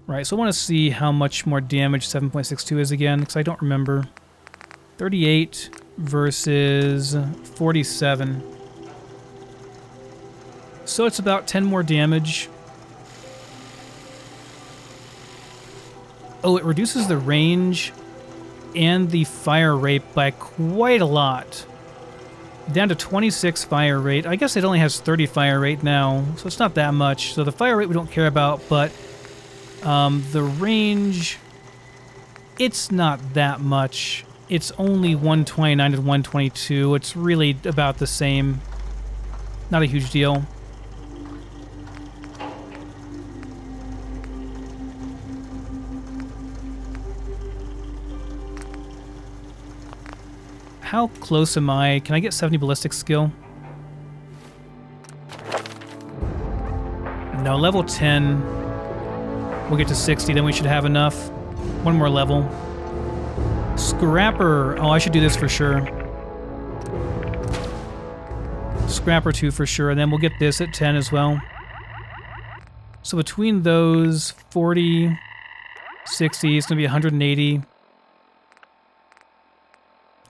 Right, so I want to see how much more damage 7.62 is again, because I don't remember. 38 versus 47. So it's about 10 more damage. Oh, it reduces the range and the fire rate by quite a lot. Down to 26 fire rate. I guess it only has 30 fire rate now, so it's not that much. So the fire rate we don't care about, but the range, it's not that much. It's only 129 to 122. It's really about the same. Not a huge deal. How close am I? Can I get 70 ballistic skill? No, level 10. We'll get to 60, then we should have enough. One more level. Scrapper. Oh, I should do this for sure. Scrapper 2 for sure, and then we'll get this at 10 as well. So between those, 40, 60, it's going to be 180.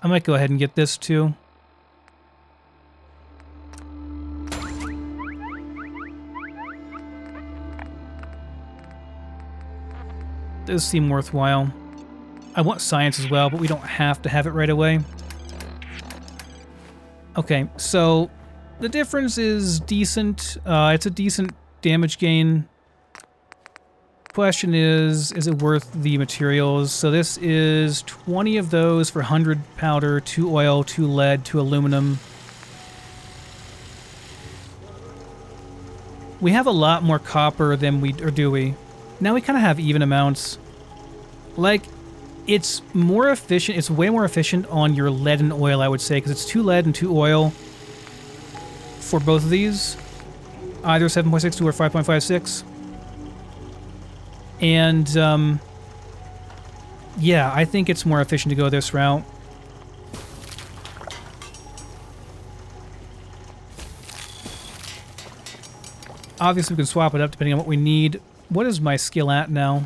I might go ahead and get this too. Does seem worthwhile. I want science as well, but we don't have to have it right away. Okay, so the difference is decent. It's a decent damage gain. Question is it worth the materials? So this is 20 of those for 100 powder, 2 oil, 2 lead, 2 aluminum. We have a lot more copper than we, or do we? Now we kind of have even amounts. Like, it's more efficient, it's way more efficient on your lead and oil, I would say, because it's 2 lead and 2 oil for both of these. Either 7.62 or 5.56. And, yeah, I think it's more efficient to go this route. Obviously, we can swap it up depending on what we need. What is my skill at now?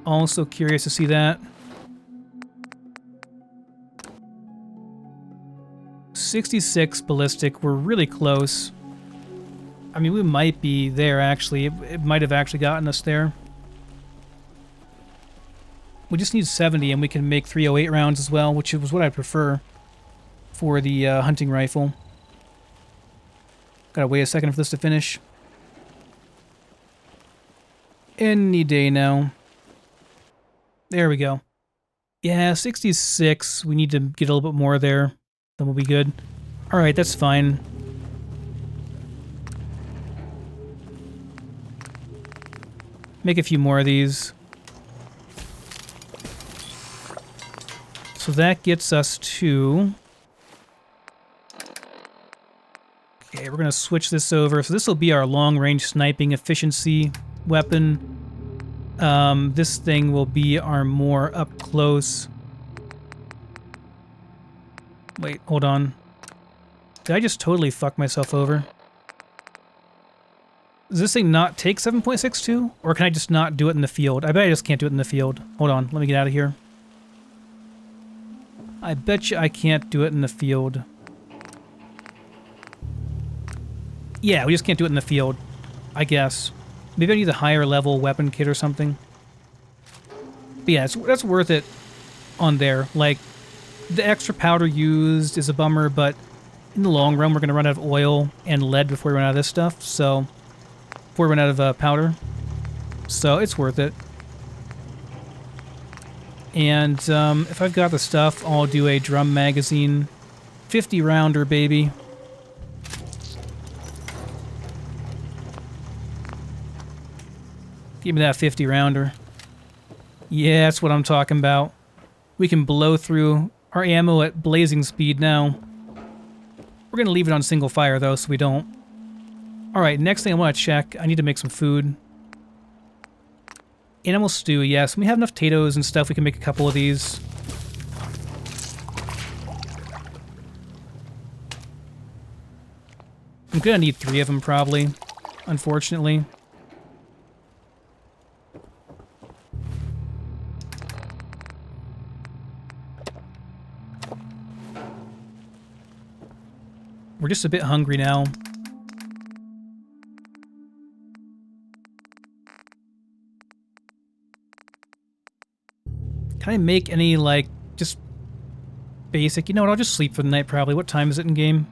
Also curious to see that. 66 ballistic. We're really close. I mean, we might be there, actually. It might have actually gotten us there. We just need 70, and we can make 308 rounds as well, which was what I prefer for the hunting rifle. Gotta wait a second for this to finish. Any day now. There we go. Yeah, 66. We need to get a little bit more there. Then we'll be good. Alright, that's fine. Make a few more of these. So that gets us to... Okay, we're going to switch this over. So this will be our long-range sniping efficiency weapon. This thing will be our more up-close... Wait, hold on. Did I just totally fuck myself over? Does this thing not take 7.62? Or can I just not do it in the field? I bet I just can't do it in the field. Hold on, let me get out of here. I bet you I can't do it in the field. Yeah, we just can't do it in the field, I guess. Maybe I need a higher level weapon kit or something. But yeah, that's worth it on there. Like, The extra powder used is a bummer, but in the long run, we're going to run out of oil and lead before we run out of this stuff, so... Before we run out of powder. So, it's worth it. And if I've got the stuff, I'll do a drum magazine. 50 rounder, baby. Give me that 50 rounder. Yeah, that's what I'm talking about. We can blow through our ammo at blazing speed now. We're going to leave it on single fire, though, so we don't. Alright, next thing I want to check. I need to make some food. Animal stew, yes. We have enough potatoes and stuff. We can make a couple of these. I'm going to need 3 of them, probably. Unfortunately. We're just a bit hungry now. Can I make any, like, just basic? You know what, I'll just sleep for the night, probably. What time is it in game?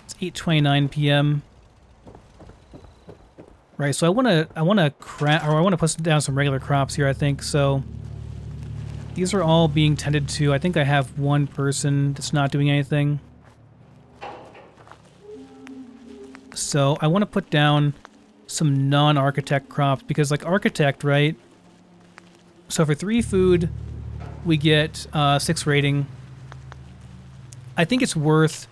It's 8:29 p.m. Right, so I want to put down some regular crops here, I think, so... These are all being tended to. I think I have one person that's not doing anything. So I want to put down some non-architect crops, because, like, architect, right? So for 3 food, we get 6 rating. I think it's worth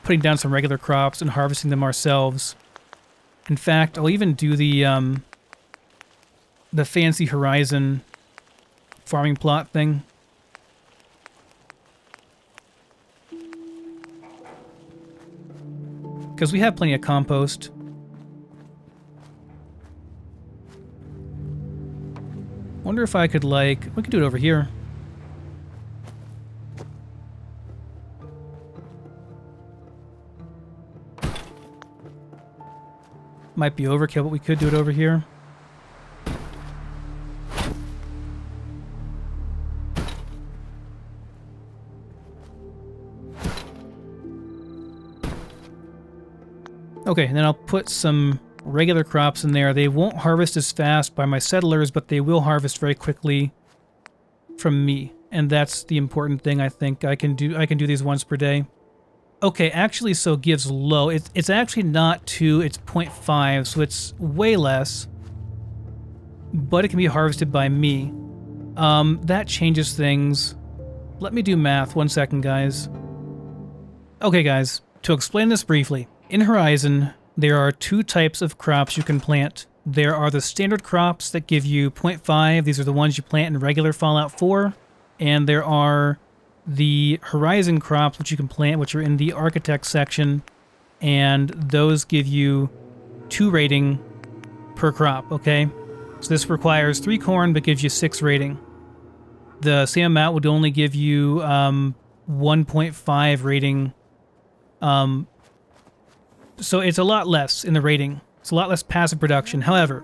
putting down some regular crops and harvesting them ourselves. In fact, I'll even do the fancy Horizon farming plot thing. Because we have plenty of compost. Wonder if I could, like... We could do it over here. Might be overkill, but we could do it over here. Okay, and then I'll put some regular crops in there. They won't harvest as fast by my settlers, but they will harvest very quickly from me. And that's the important thing, I think. I can do these once per day. Okay, actually, so gives low. It's actually not 2, it's 0.5, so it's way less. But it can be harvested by me. That changes things. Let me do math. 1 second, guys. Okay, guys, to explain this briefly. In Horizon, there are 2 types of crops you can plant. There are the standard crops that give you 0.5. These are the ones you plant in regular Fallout 4. And there are the Horizon crops, which you can plant, which are in the Architect section. And those give you 2 rating per crop, okay? So this requires 3 corn, but gives you 6 rating. The same amount would only give you 1.5 rating. So it's a lot less in the rating. It's a lot less passive production. However,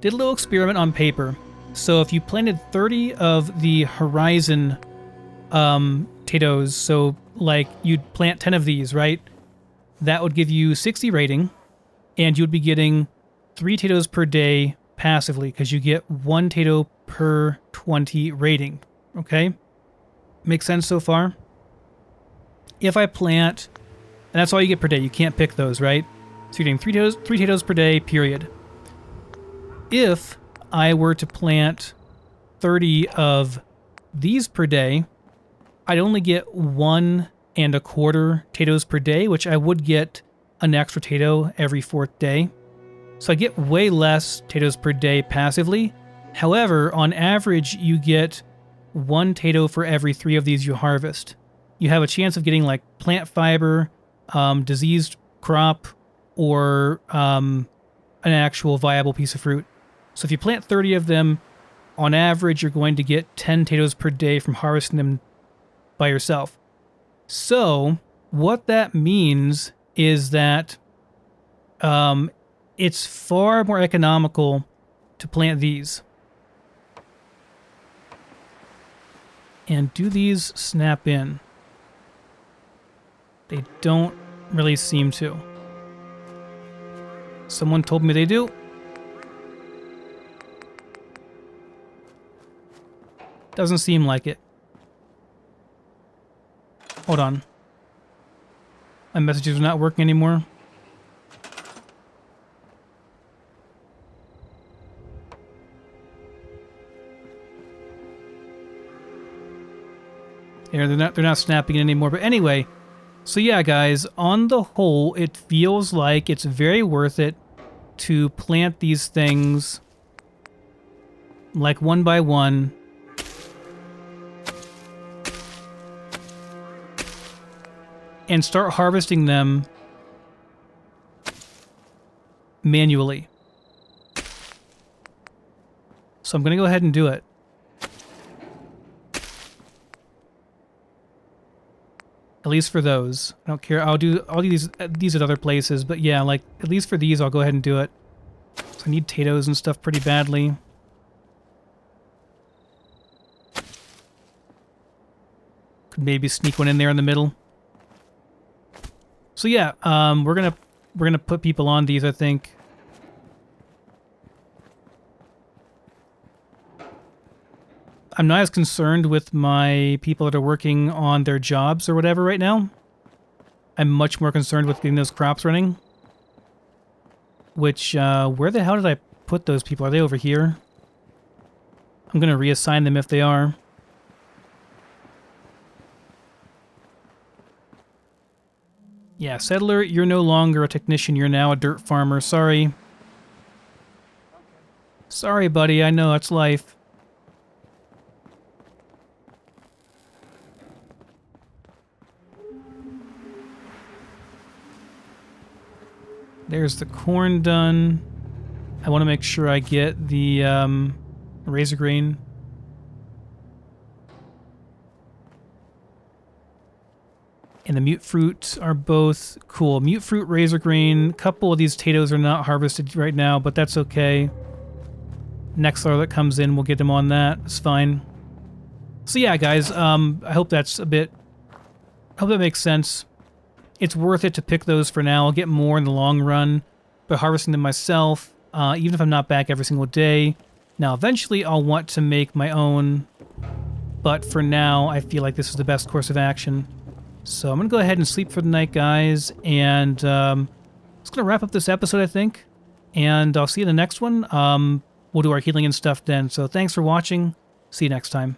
did a little experiment on paper. So if you planted 30 of the Horizon potatoes, so like you'd plant 10 of these, right? That would give you 60 rating, and you'd be getting 3 potatoes per day passively, because you get 1 potato per 20 rating. Okay? Makes sense so far? If I plant... And that's all you get per day. You can't pick those, right? So you're getting 3 potatoes per day, period. If I were to plant 30 of these per day, I'd only get 1 1/4 potatoes per day, which I would get an extra potato every 4th day. So I get way less potatoes per day passively. However, on average, you get 1 potato for every 3 of these you harvest. You have a chance of getting, like, plant fiber, diseased crop, or an actual viable piece of fruit. So if you plant 30 of them, on average, you're going to get 10 potatoes per day from harvesting them by yourself. So what that means is that it's far more economical to plant these. And do these snap in? They don't really seem to. Someone told me they do. Doesn't seem like it. Hold on. My messages are not working anymore. Yeah, they're not snapping it anymore. But anyway, so yeah, guys, on the whole, it feels like it's very worth it to plant these things like one by one. And start harvesting them manually. So I'm going to go ahead and do it. At least for those. I don't care. I'll do these at other places, but yeah, like at least for these I'll go ahead and do it. So I need potatoes and stuff pretty badly. Could maybe sneak one in there in the middle. So yeah, we're gonna put people on these, I think. I'm not as concerned with my people that are working on their jobs or whatever right now. I'm much more concerned with getting those crops running. Which, where the hell did I put those people? Are they over here? I'm gonna reassign them if they are. Yeah, settler, you're no longer a technician, you're now a dirt farmer. Sorry. Sorry, buddy, I know, it's life. There's the corn done. I want to make sure I get the razor grain. And the mute fruit are both cool. Mute fruit, razor grain. A couple of these potatoes are not harvested right now, but that's okay. Next seller that comes in, we'll get them on that. It's fine. So yeah, guys, I hope that's a bit... I hope that makes sense. It's worth it to pick those for now. I'll get more in the long run by harvesting them myself, even if I'm not back every single day. Now, eventually, I'll want to make my own, but for now, I feel like this is the best course of action. So I'm going to go ahead and sleep for the night, guys, and it's going to wrap up this episode, I think, and I'll see you in the next one. We'll do our healing and stuff then. So thanks for watching. See you next time.